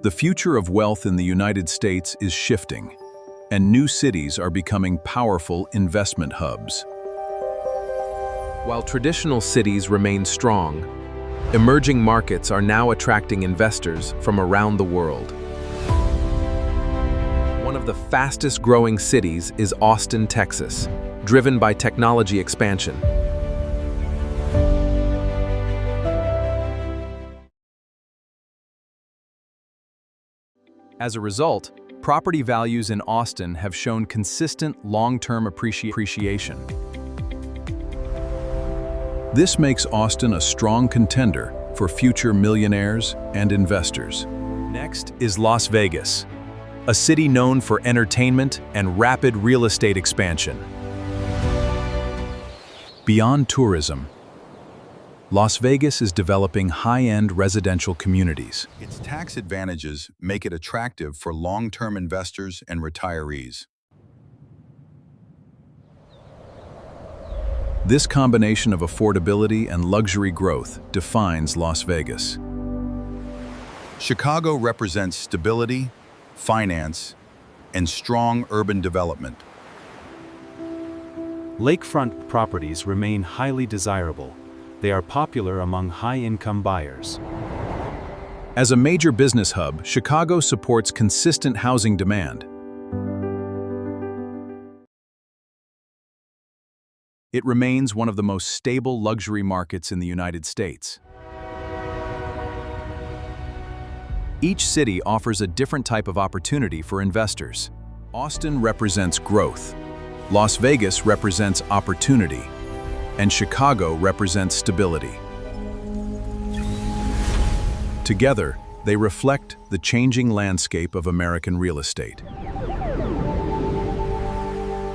The future of wealth in the United States is shifting, and new cities are becoming powerful investment hubs. While traditional cities remain strong, emerging markets are now attracting investors from around the world. One of the fastest-growing cities is Austin, Texas, driven by technology expansion. As a result, property values in Austin have shown consistent long-term appreciation. This makes Austin a strong contender for future millionaires and investors. Next is Las Vegas, a city known for entertainment and rapid real estate expansion. Beyond tourism, Las Vegas is developing high-end residential communities. Its tax advantages make it attractive for long-term investors and retirees. This combination of affordability and luxury growth defines Las Vegas. Chicago represents stability, finance, and strong urban development. Lakefront properties remain highly desirable. They are popular among high-income buyers. As a major business hub, Chicago supports consistent housing demand. It remains one of the most stable luxury markets in the United States. Each city offers a different type of opportunity for investors. Austin represents growth, Las Vegas represents opportunity, and Chicago represents stability. Together, they reflect the changing landscape of American real estate.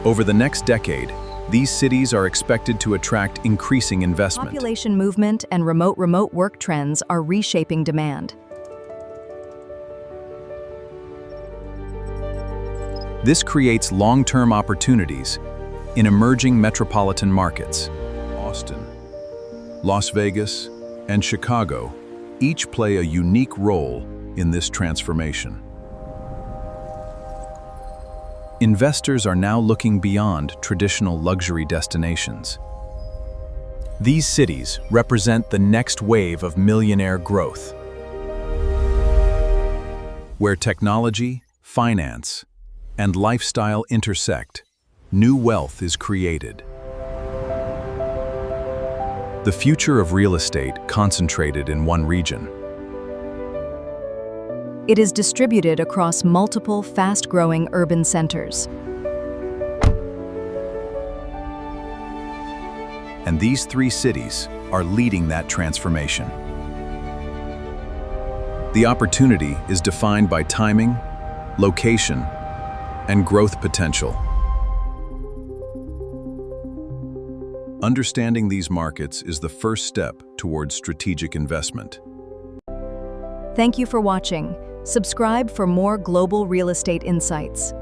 Over the next decade, these cities are expected to attract increasing investment. Population movement and remote work trends are reshaping demand. This creates long-term opportunities in emerging metropolitan markets. Austin, Las Vegas, and Chicago each play a unique role in this transformation. Investors are now looking beyond traditional luxury destinations. These cities represent the next wave of millionaire growth, where technology, finance, and lifestyle intersect. New wealth is created. The future of real estate concentrated in one region. It is distributed across multiple fast-growing urban centers. And these three cities are leading that transformation. The opportunity is defined by timing, location, and growth potential. Understanding these markets is the first step towards strategic investment. Thank you for watching. Subscribe for more global real estate insights.